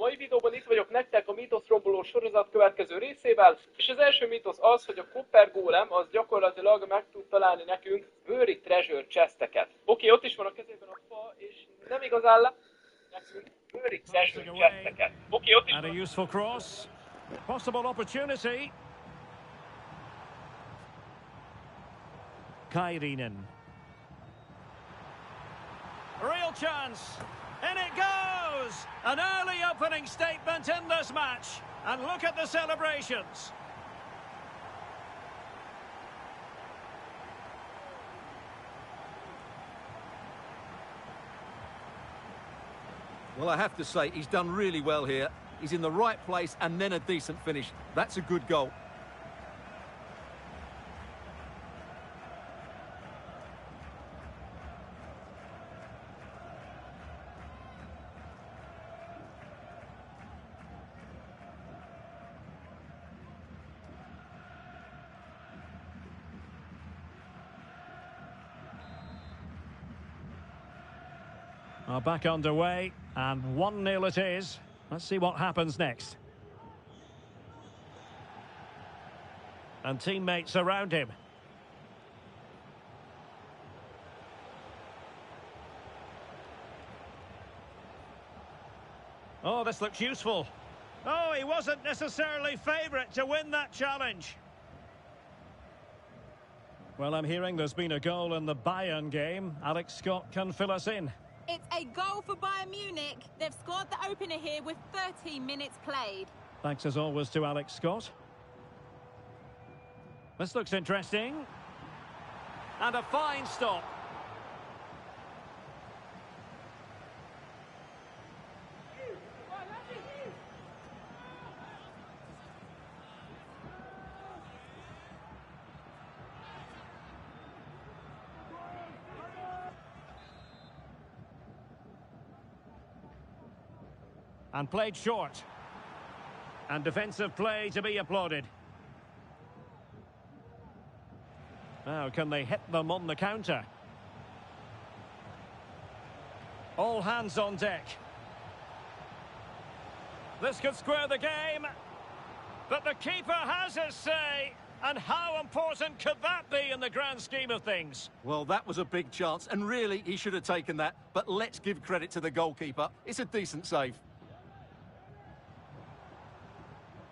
mai videóban itt vagyok nektek a mítoszromboló sorozat következő részével, és az első mítosz az, hogy a Copper Golem az gyakorlatilag meg tud találni nekünk Buried Treasure chesteket. Oké, ott is van a kezében a fa, és nem igazán le nekünk Buried Treasure chesteket. Oké, ott is van. And a useful cross. Possible opportunity. Kairinen. Real chance. In it goes! An early opening statement in this match. And look at the celebrations. Well, I have to say, he's done really well here. He's in the right place and then a decent finish. That's a good goal. Are back underway, and 1-0 it is. Let's see what happens next. And teammates around him. Oh, this looks useful. Oh, he wasn't necessarily favourite to win that challenge. Well, I'm hearing there's been a goal in the Bayern game. Alex Scott can fill us in. It's a goal for Bayern Munich. They've scored the opener here with 13 minutes played. Thanks as always to Alex Scott. This looks interesting. And a fine stop. And played short. And defensive play to be applauded. Now, can they hit them on the counter? All hands on deck. This could square the game. But the keeper has his say. And how important could that be in the grand scheme of things? Well, that was a big chance, and really, he should have taken that. But let's give credit to the goalkeeper. It's a decent save.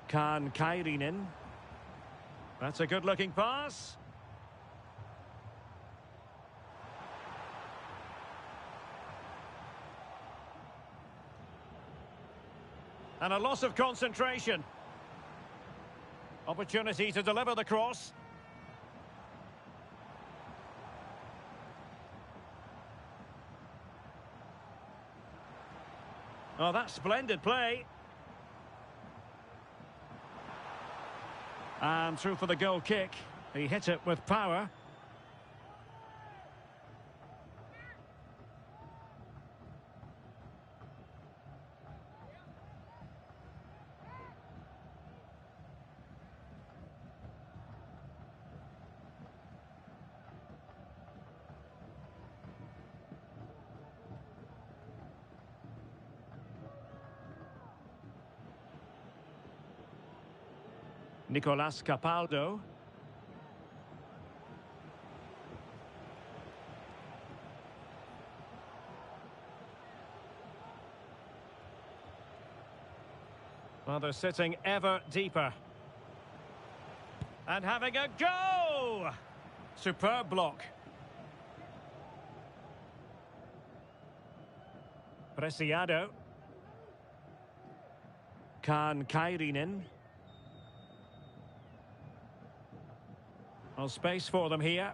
Kaan Kairinen. That's a good-looking pass. And a loss of concentration. Opportunity to deliver the cross. Oh, that's splendid play. And through for the goal kick. He hit it with power. Nicolas Capaldo. Well, they're sitting ever deeper. And having a go! Superb block. Preciado. Kaan Kairinen. Well, space for them here.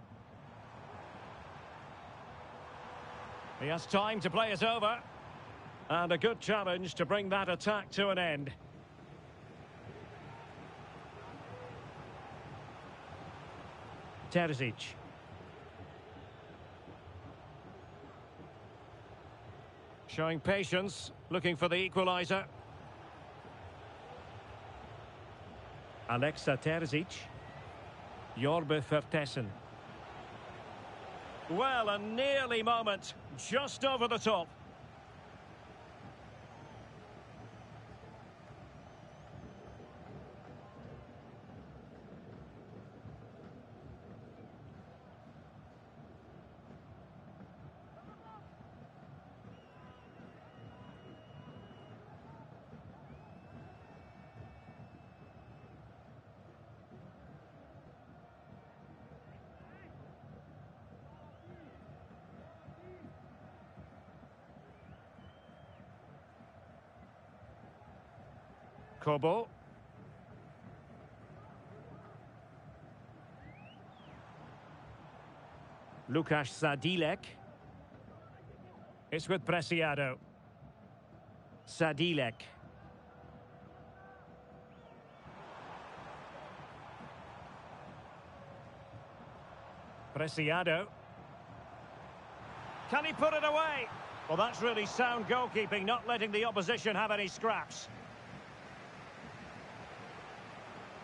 He has time to play it over. And a good challenge to bring that attack to an end. Terzic. Showing patience, looking for the equaliser. Alexa Terzic. Jorbe Vertessen. Well, a nearly moment, just over the top. Kobo. Lukasz Sadilek. It's with Preciado. Sadilek. Preciado. Can he put it away? Well, that's really sound goalkeeping, not letting the opposition have any scraps.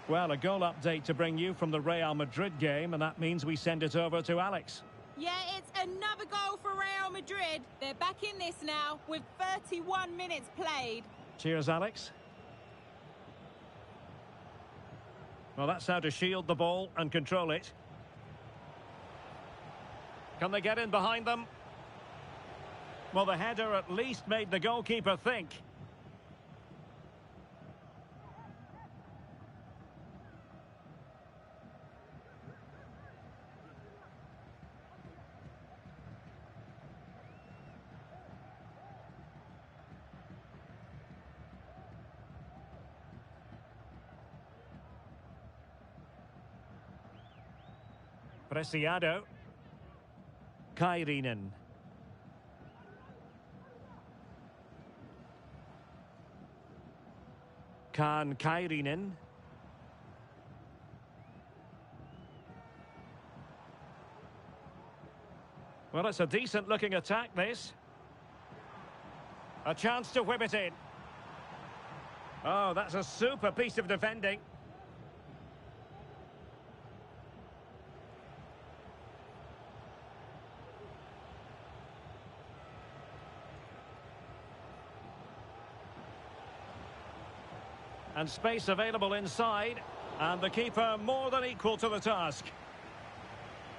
Well, a goal update to bring you from the Real Madrid game, and that means we send it over to Alex. Yeah, it's another goal for Real Madrid. They're back in this now with 31 minutes played. Cheers, Alex. Well, that's how to shield the ball and control it. Can they get in behind them? Well, the header at least made the goalkeeper think. Preciado. Kairinen. Kaan Kairinen. Well, it's a decent looking attack, this. A chance to whip it in. Oh, that's a super piece of defending. And space available inside. And the keeper more than equal to the task.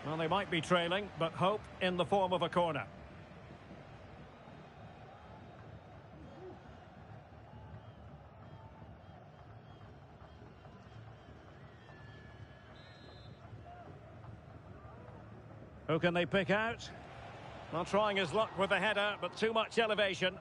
Well, they might be trailing, but hope in the form of a corner. Who can they pick out? Not trying his luck with the header, but too much elevation.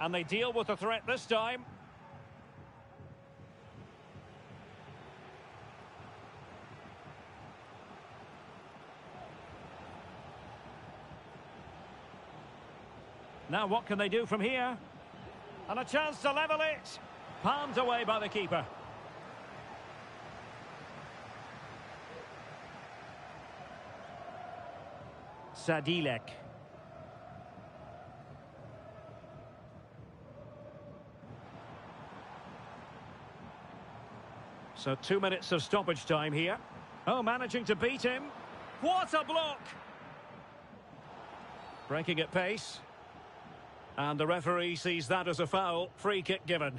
And they deal with the threat this time. Now what can they do from here? And a chance to level it. Palmed away by the keeper. Sadilek. So 2 minutes of stoppage time here. Oh, managing to beat him. What a block! Breaking at pace. And the referee sees that as a foul. Free kick given.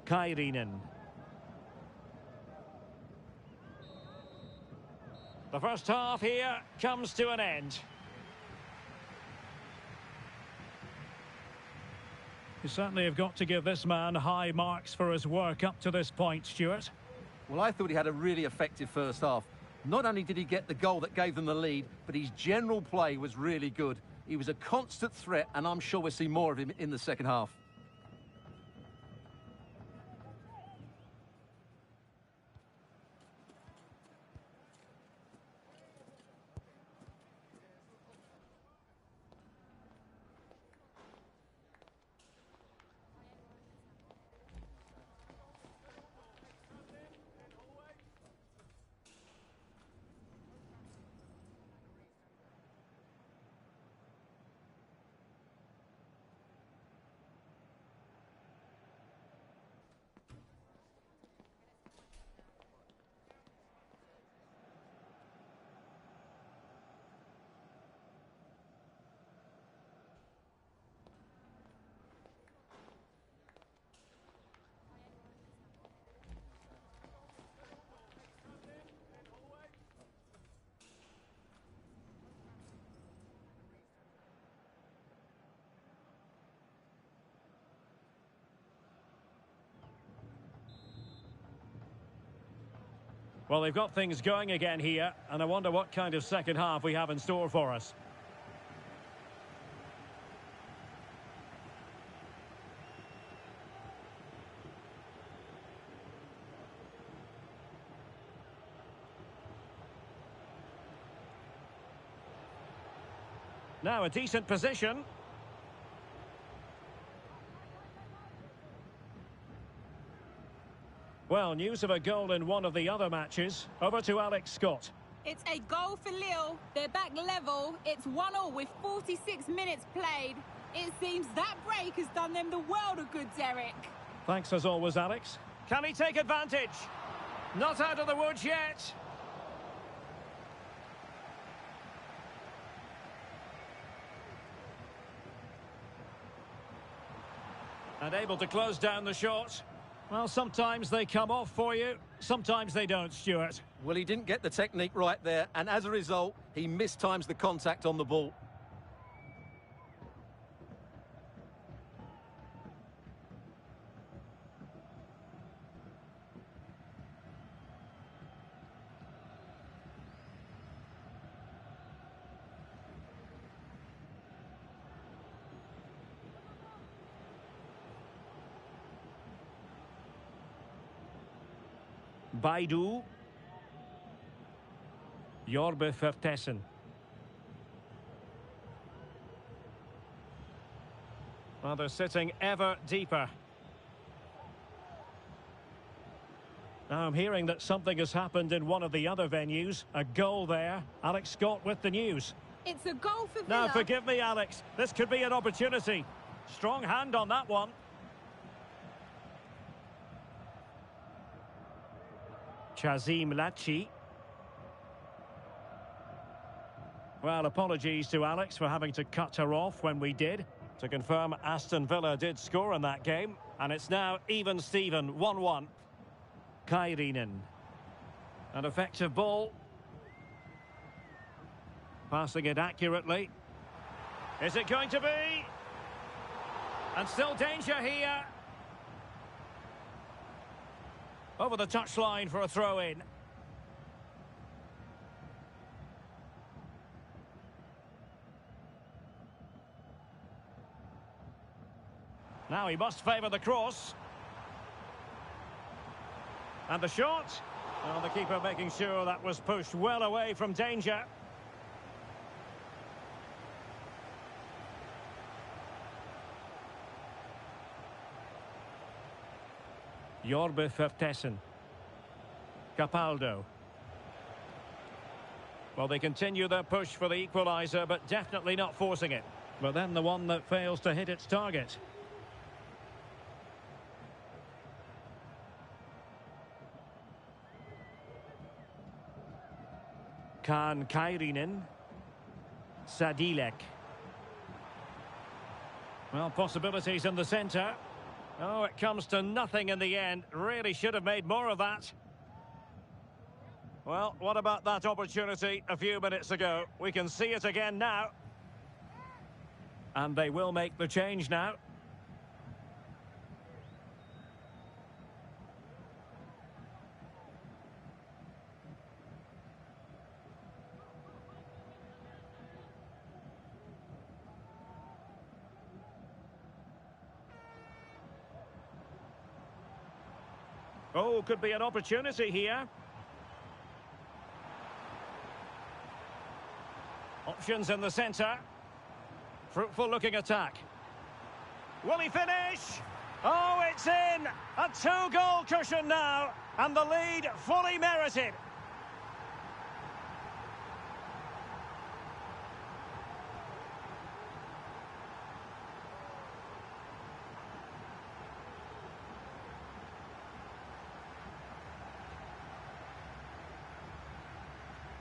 Kairinen. The first half here comes to an end. You certainly have got to give this man high marks for his work up to this point, Stuart. Well, I thought he had a really effective first half. Not only did he get the goal that gave them the lead, but his general play was really good. He was a constant threat, and I'm sure we'll see more of him in the second half. Well, they've got things going again here, and I wonder what kind of second half we have in store for us. Now a decent position. Well, news of a goal in one of the other matches. Over to Alex Scott. It's a goal for Lille. They're back level. It's 1-1 with 46 minutes played. It seems that break has done them the world of good, Derek. Thanks as always, Alex. Can he take advantage? Not out of the woods yet. And able to close down the shot. Well, sometimes they come off for you, sometimes they don't, Stuart. Well, he didn't get the technique right there, and as a result, he mistimes the contact on the ball. Baidu. Jorbe Vertessen. Well, they're sitting ever deeper. Now I'm hearing that something has happened in one of the other venues. A goal there. Alex Scott with the news. It's a goal for Villa. Now, forgive me, Alex. This could be an opportunity. Strong hand on that one. Chazim Lachi. Well, apologies to Alex for having to cut her off when we did. To confirm, Aston Villa did score in that game. And it's now even Steven, 1-1. Kairinen. An effective ball. Passing it accurately. Is it going to be? And still danger here. Over the touchline for a throw-in. Now he must favour the cross. And the shot. Well, the keeper making sure that was pushed well away from danger. Jorbe Vertessen. Capaldo. Well, they continue their push for the equaliser, but definitely not forcing it. But then the one that fails to hit its target. Kaan Kairinen. Sadilek. Well, possibilities in the centre. Oh, it comes to nothing in the end. Really should have made more of that. Well, what about that opportunity a few minutes ago? We can see it again now. And they will make the change now. Oh, could be an opportunity here. Options in the centre. Fruitful looking attack. Will he finish? Oh, it's in! A 2-goal cushion now, and the lead fully merited.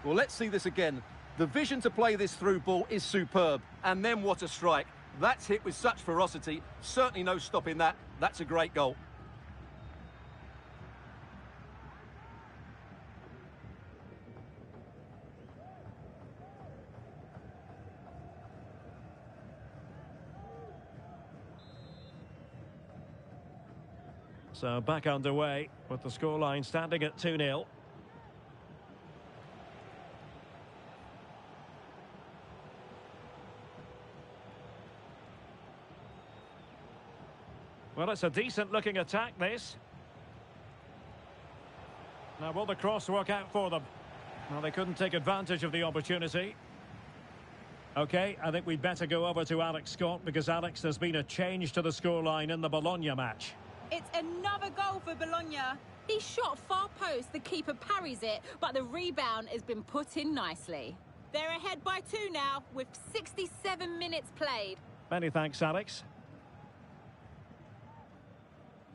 Well, let's see this again. The vision to play this through ball is superb. And then what a strike. That's hit with such ferocity. Certainly no stopping that. That's a great goal. So back underway with the scoreline standing at 2-0. Well, it's a decent-looking attack, this. Now, will the cross work out for them? Well, they couldn't take advantage of the opportunity. OK, I think we'd better go over to Alex Scott, because, Alex, there's been a change to the scoreline in the Bologna match. It's another goal for Bologna. He shot far post, the keeper parries it, but the rebound has been put in nicely. They're ahead by 2 now, with 67 minutes played. Many thanks, Alex.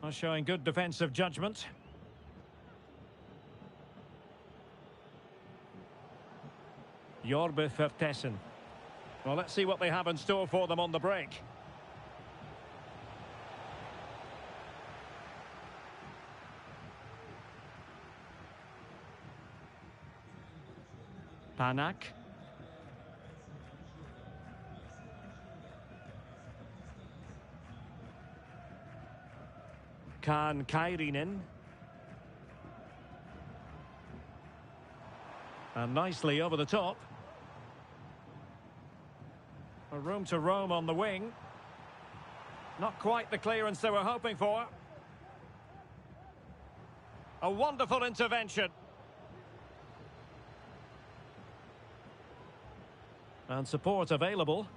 Well, showing good defensive judgment. Jorbe Vertessen. Well, let's see what they have in store for them on the break. Panak. Kaan Kairinen. And nicely over the top. A room to roam on the wing. Not quite the clearance they were hoping for. A wonderful intervention. And support available.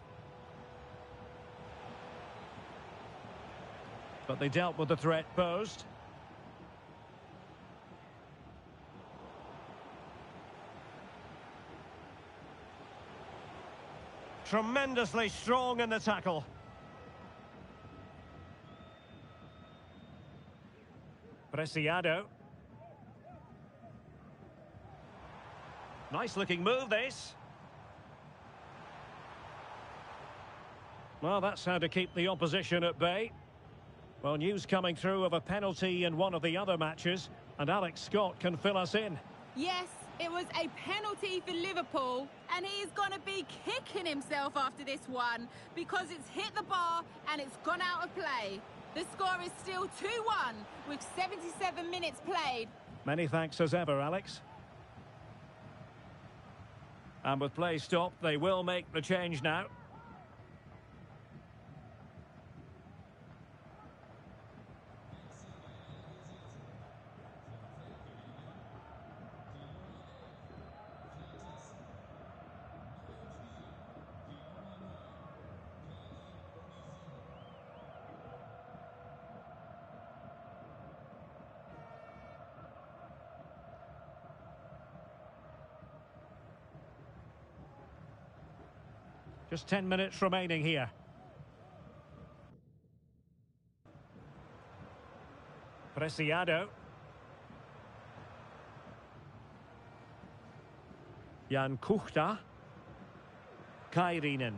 But they dealt with the threat posed. Tremendously strong in the tackle. Preciado. Nice looking move, this. Well, that's how to keep the opposition at bay. Well, news coming through of a penalty in one of the other matches, and Alex Scott can fill us in. Yes, it was a penalty for Liverpool, and he's going to be kicking himself after this one because it's hit the bar and it's gone out of play. The score is still 2-1 with 77 minutes played. Many thanks as ever, Alex. And with play stopped, they will make the change now. Just 10 minutes remaining here. Preciado. Jan Kuchta. Kairinen.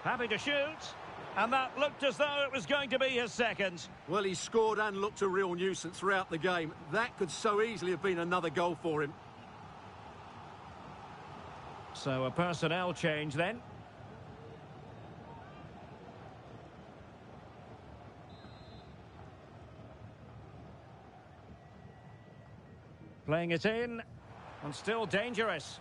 Happy to shoot. And that looked as though it was going to be his second. Well, he scored and looked a real nuisance throughout the game. That could so easily have been another goal for him. So a personnel change then. Playing it in, and still dangerous.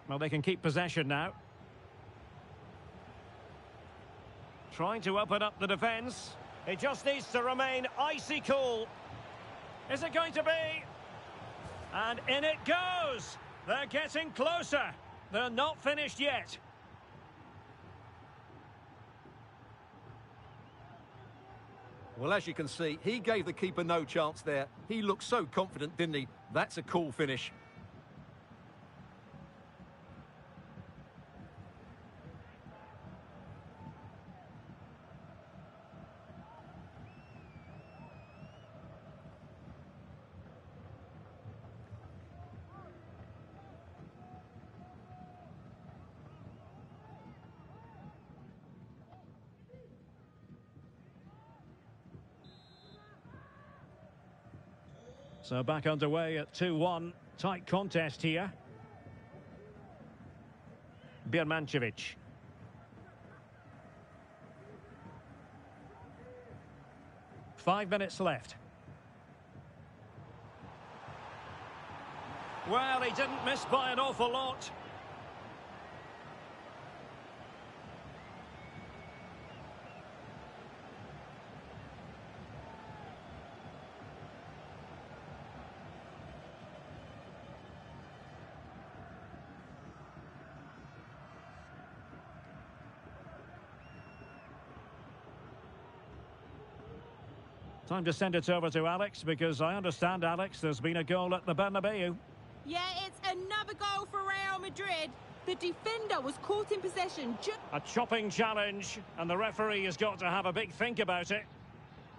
Well, they can keep possession now. Trying to open up the defence. It just needs to remain icy cool. Is it going to be? And in it goes! They're getting closer. They're not finished yet. Well, as you can see, he gave the keeper no chance there. He looked so confident, didn't he? That's a cool finish. So back underway at 2-1. Tight contest here. Birmancevic. Five minutes left. Well, he didn't miss by an awful lot. Time to send it over to Alex, because I understand, Alex, there's been a goal at the Bernabeu. Yeah, it's another goal for Real Madrid. The defender was caught in possession. A chopping challenge, and the referee has got to have a big think about it.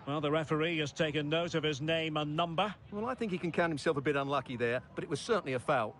Well, the referee has taken note of his name and number. Well, I think he can count himself a bit unlucky there, but it was certainly a foul.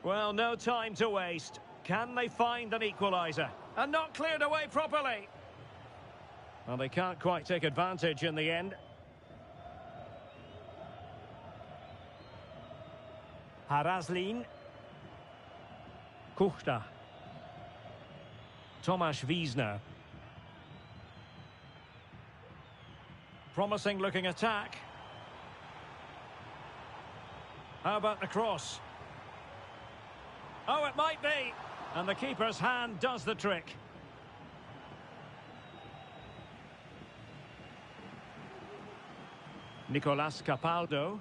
Well, no time to waste. Can they find an equaliser? And not cleared away properly. Well, they can't quite take advantage in the end. Haraslin. Kuchta. Tomasz Wiesner. Promising looking attack. How about the cross? Oh, it might be. And the keeper's hand does the trick. Nicolas Capaldo.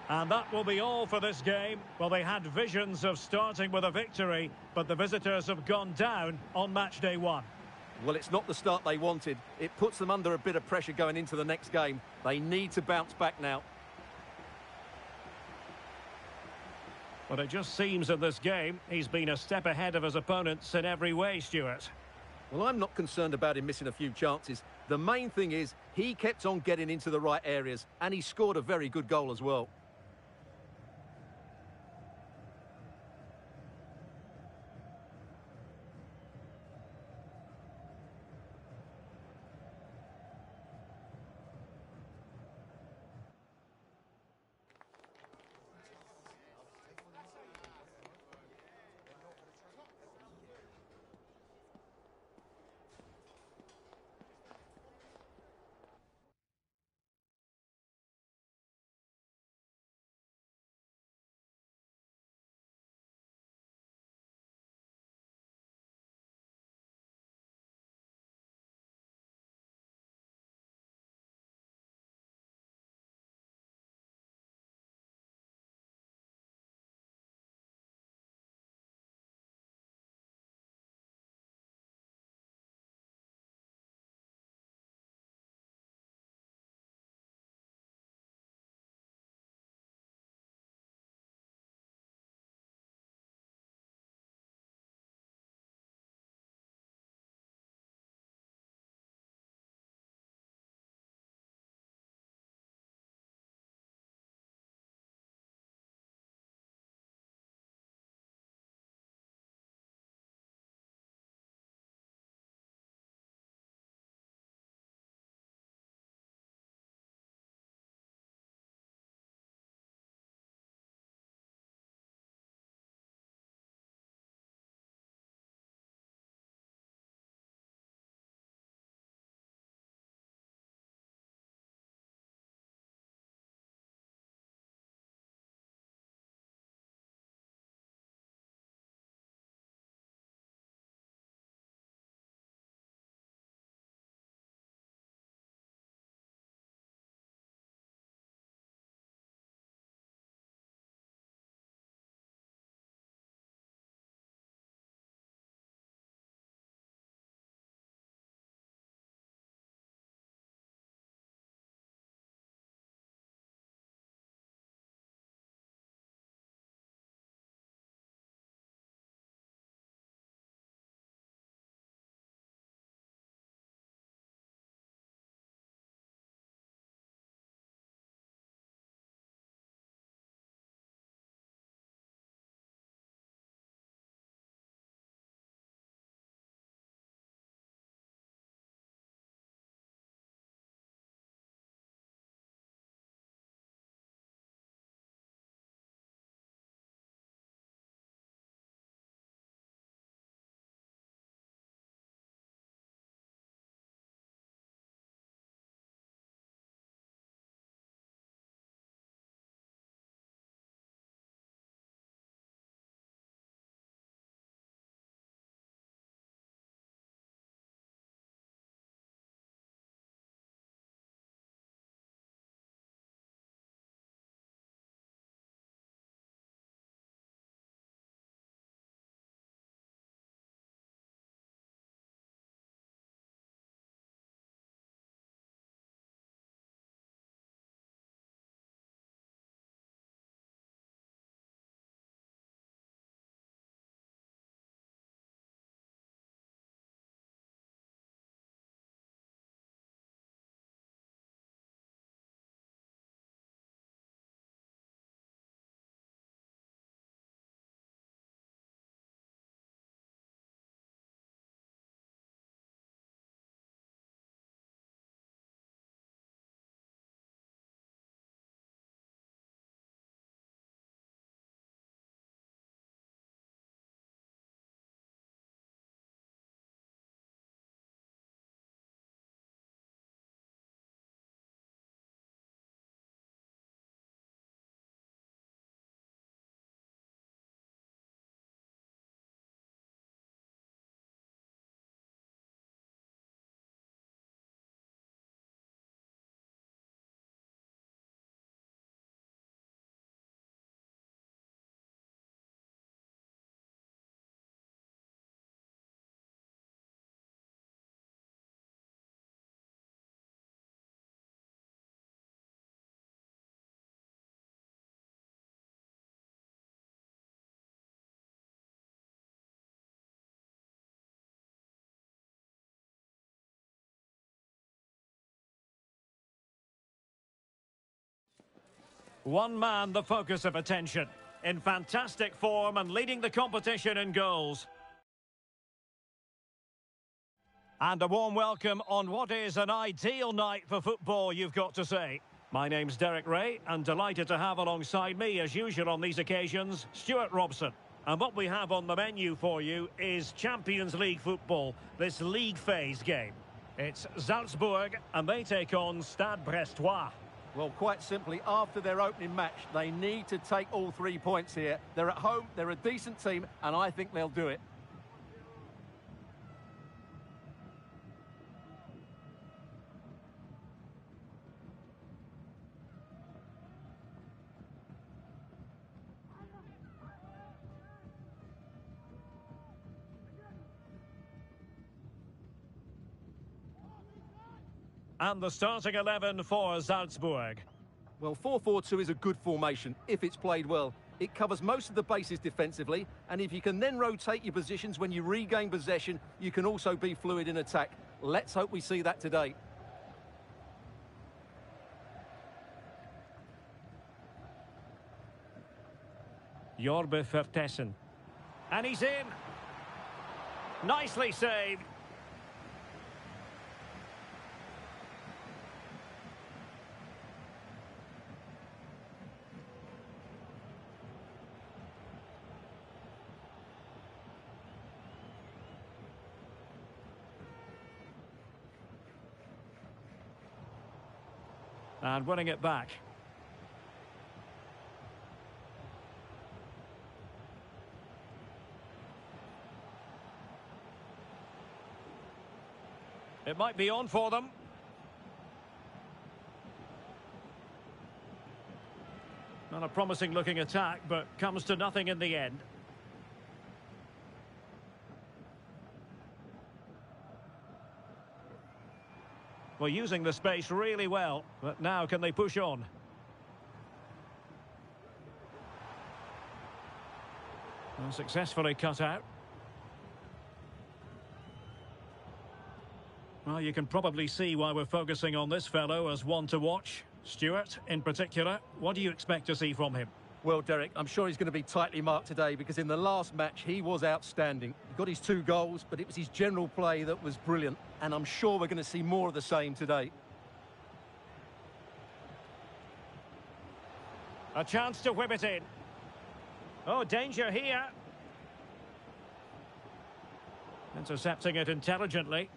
And that will be all for this game. Well, they had visions of starting with a victory, but the visitors have gone down on match day 1. Well, it's not the start they wanted. It puts them under a bit of pressure going into the next game. They need to bounce back now. But it just seems in this game, he's been a step ahead of his opponents in every way, Stuart. Well, I'm not concerned about him missing a few chances. The main thing is he kept on getting into the right areas, and he scored a very good goal as well. One man the focus of attention. In fantastic form and leading the competition in goals. And a warm welcome on what is an ideal night for football, you've got to say. My name's Derek Ray, and delighted to have alongside me, as usual on these occasions, Stuart Robson. And what we have on the menu for you is Champions League football, this league phase game. It's Salzburg, and they take on Stade Brestois. Well, quite simply, after their opening match, they need to take all 3 points here. They're at home, they're a decent team, and I think they'll do it. And the starting 11 for Salzburg. Well, 4-4-2 is a good formation if it's played well. It covers most of the bases defensively, and if you can then rotate your positions when you regain possession, you can also be fluid in attack. Let's hope we see that today. Jorbe Vertessen. And he's in. Nicely saved. And winning it back. It might be on for them. Not a promising looking attack, but comes to nothing in the end. Well, using the space really well, but now can they push on? Well, successfully cut out. Well, you can probably see why we're focusing on this fellow as one to watch. Stuart, in particular, what do you expect to see from him? Well, Derek, I'm sure he's going to be tightly marked today because in the last match he was outstanding. He got his 2 goals, but it was his general play that was brilliant, and I'm sure we're going to see more of the same today. A chance to whip it in. Oh, danger here. Intercepting it intelligently.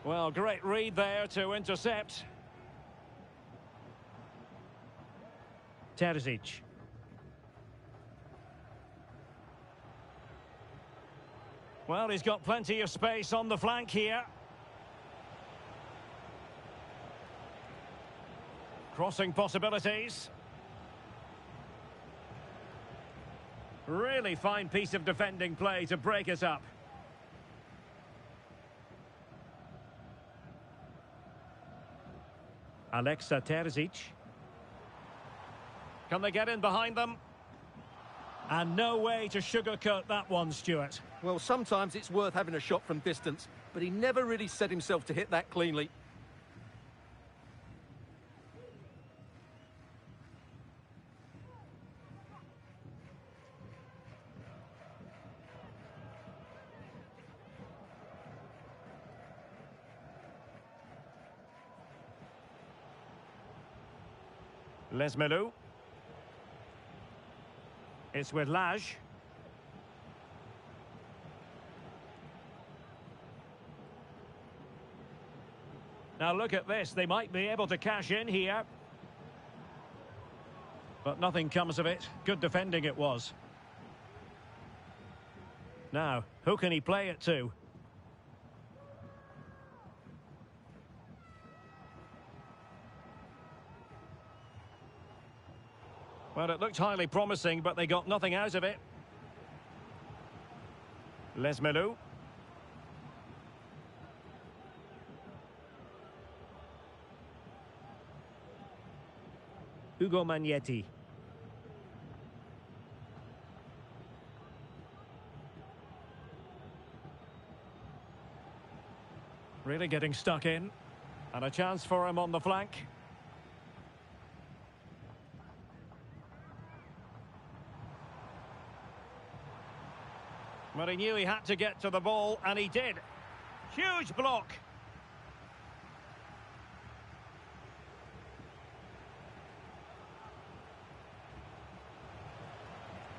Well, great read there to intercept. Terzic. Well, he's got plenty of space on the flank here. Crossing possibilities. Really fine piece of defending play to break it up. Alexa Terzic. Can they get in behind them? And no way to sugarcoat that one, Stuart. Well, sometimes it's worth having a shot from distance, but he never really set himself to hit that cleanly. Lesmelou. It's with Lage. Now look at this, they might be able to cash in here. But nothing comes of it. Good defending it was. Now, who can he play it to? Well, it looked highly promising, but they got nothing out of it. Lesmelou. Ugo Magnetti. Really getting stuck in. And a chance for him on the flank. But he knew he had to get to the ball, and he did. Huge block.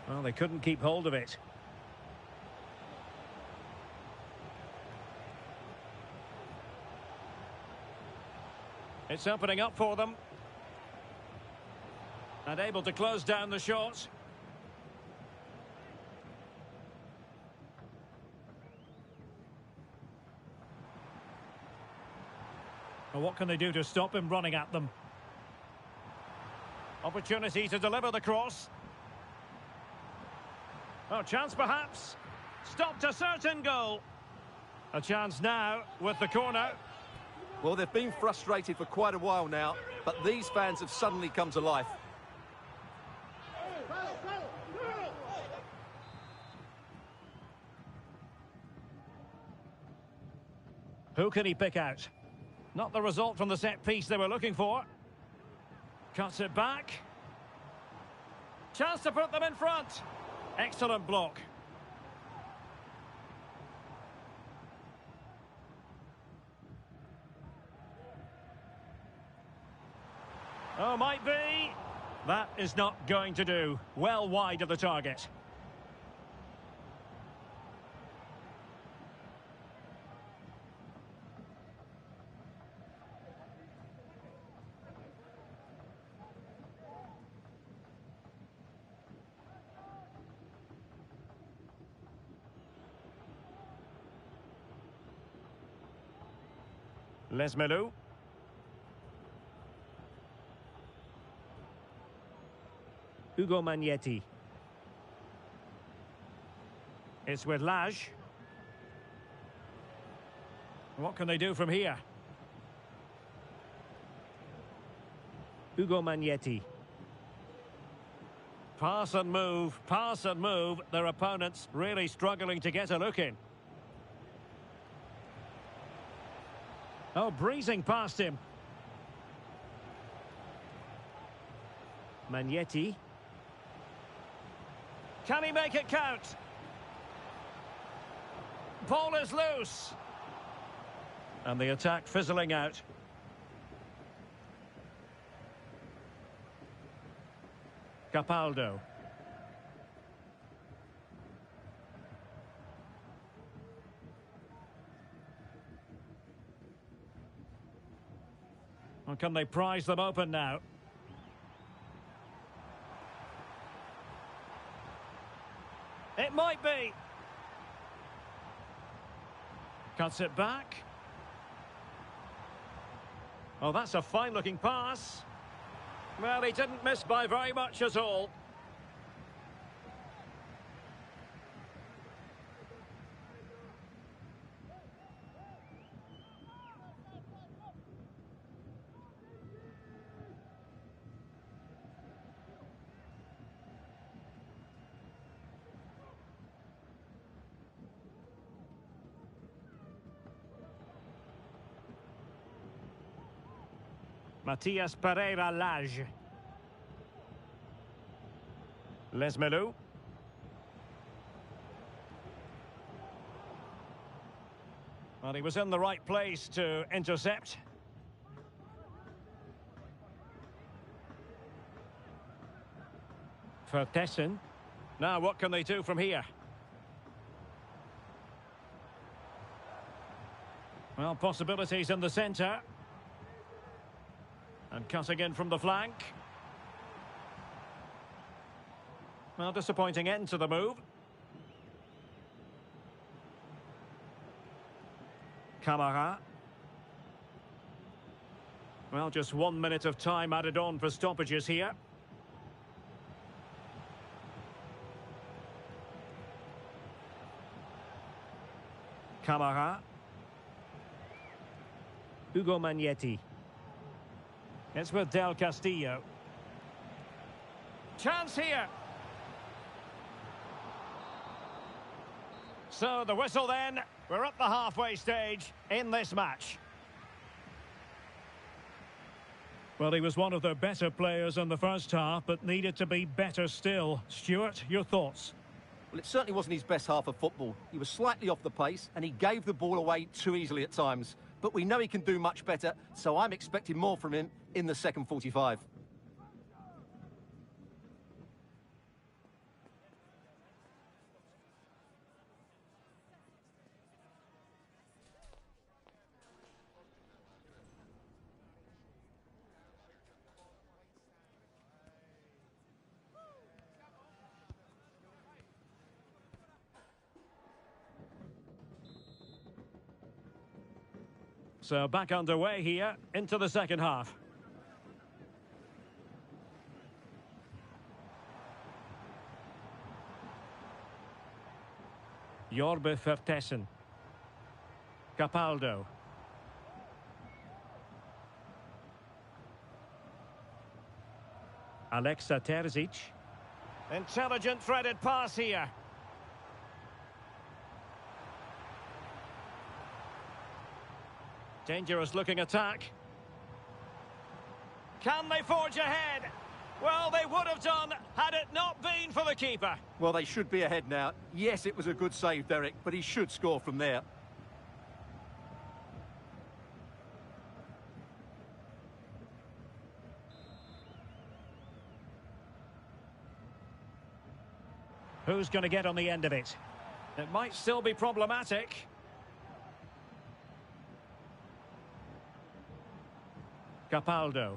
Well, they couldn't keep hold of it. It's opening up for them. And able to close down the shots. Well, what can they do to stop him running at them? Opportunity to deliver the cross. Oh, chance perhaps. Stopped a certain goal. A chance now with the corner. Well, they've been frustrated for quite a while now, but these fans have suddenly come to life. Who can he pick out? Not the result from the set piece they were looking for. Cuts it back. Chance to put them in front. Excellent block. Oh, might be. That is not going to do. Well wide of the target. Lees-Melou. Hugo Magnetti. It's with Lage. What can they do from here? Hugo Magnetti. Pass and move, pass and move. Their opponents really struggling to get a look in. Oh, breezing past him. Magnetti. Can he make it count? Ball is loose. And the attack fizzling out. Capaldo. And can they prise them open now? It might be. Cuts it back. Oh, that's a fine-looking pass. Well, he didn't miss by very much at all. Matias Pereira Lage. Lees-Melou. Well, he was in the right place to intercept. Vertessen. Now, what can they do from here? Well, possibilities in the centre. And cutting in from the flank. Well, disappointing end to the move. Camara. Well, just 1 minute of time added on for stoppages here. Camara. Hugo Magnetti. It's with Del Castillo. Chance here. So the whistle then. We're at the halfway stage in this match. Well, he was one of the better players in the first half, but needed to be better still. Stuart, your thoughts? Well, it certainly wasn't his best half of football. He was slightly off the pace, and he gave the ball away too easily at times. But we know he can do much better, so I'm expecting more from him in the second 45. So back underway here into the second half. Jorbe Vertessen. Capaldo. Alexa Terzic. Intelligent threaded pass here. Dangerous looking attack. Can they forge ahead? Well, they would have done had it not been for the keeper. Well, they should be ahead now. Yes, it was a good save, Derek, but he should score from there. Who's going to get on the end of it? It might still be problematic. Capaldo.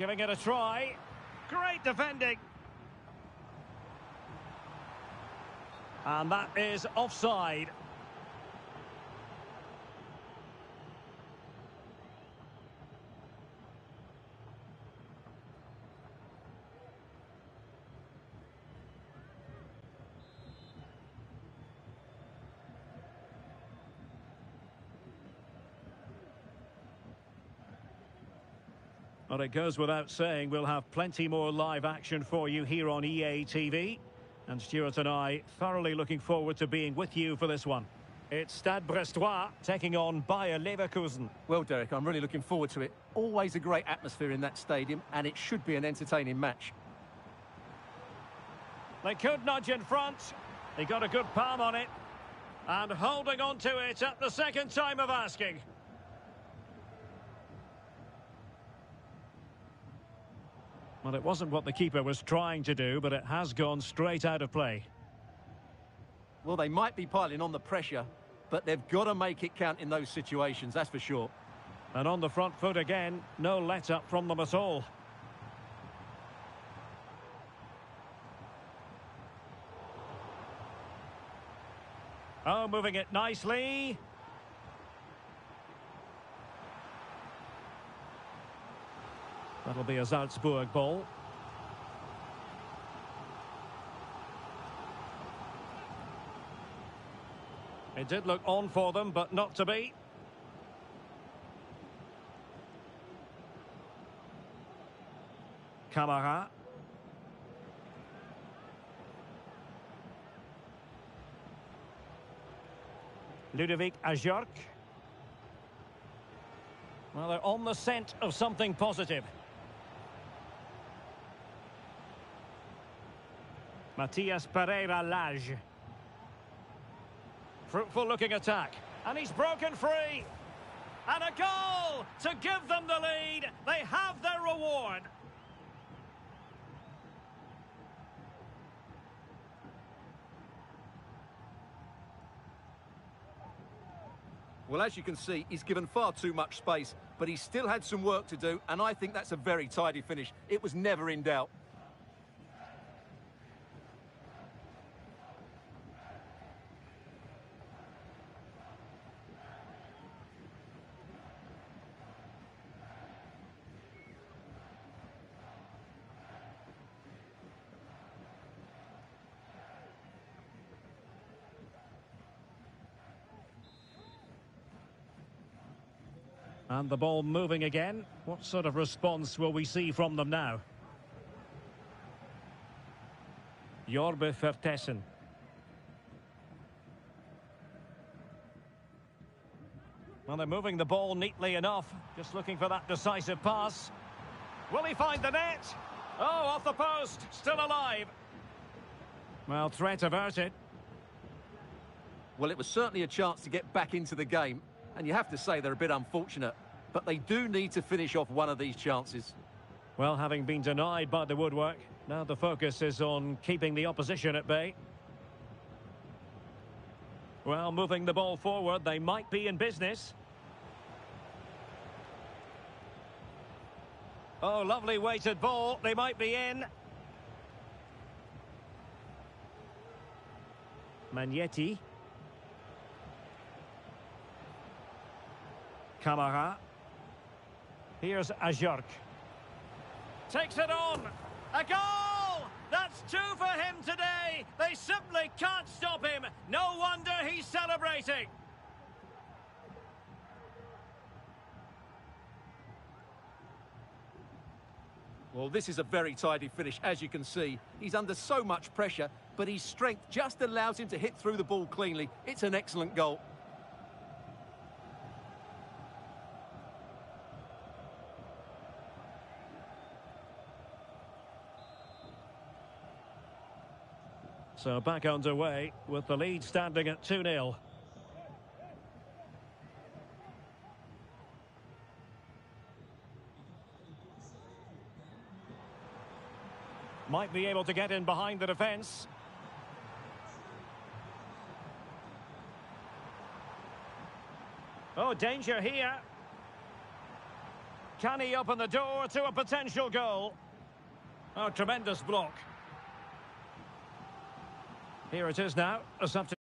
Giving it a try. Great defending. And that is offside. Well, it goes without saying we'll have plenty more live action for you here on EA TV. And Stuart and I thoroughly looking forward to being with you for this one. It's Stade Brestois taking on Bayer Leverkusen. Well, Derek, I'm really looking forward to it. Always a great atmosphere in that stadium, and it should be an entertaining match. They could nudge in front. They got a good palm on it. And holding on to it at the second time of asking. Well, it wasn't what the keeper was trying to do, but it has gone straight out of play. Well, they might be piling on the pressure, but they've got to make it count in those situations, that's for sure. And on the front foot again, no let-up from them at all. Oh, moving it nicely. That'll be a Salzburg ball. It did look on for them, but not to be. Camara. Ludovic Ajorc. Well, they're on the scent of something positive. Matias Pereira Lage. Fruitful looking attack. And he's broken free. And a goal to give them the lead. They have their reward. Well, as you can see, he's given far too much space, but he still had some work to do, and I think that's a very tidy finish. It was never in doubt. And the ball moving again. What sort of response will we see from them now? Jorbe Vertessen. Well, they're moving the ball neatly enough. Just looking for that decisive pass. Will he find the net? Oh, off the post. Still alive. Well, threat averted. Well, it was certainly a chance to get back into the game. And you have to say they're a bit unfortunate. But they do need to finish off one of these chances. Well, having been denied by the woodwork, now the focus is on keeping the opposition at bay. Well, moving the ball forward, they might be in business. Oh, lovely weighted ball. They might be in. Magnetti. Camara. Here's Ajorc. Takes it on. A goal! That's 2 for him today. They simply can't stop him. No wonder he's celebrating. Well, this is a very tidy finish, as you can see. He's under so much pressure, but his strength just allows him to hit through the ball cleanly. It's an excellent goal. So back underway with the lead standing at 2-0. Might be able to get in behind the defence. Oh, danger here. Can he open the door to a potential goal? Oh, tremendous block. Here it is now, a substitute.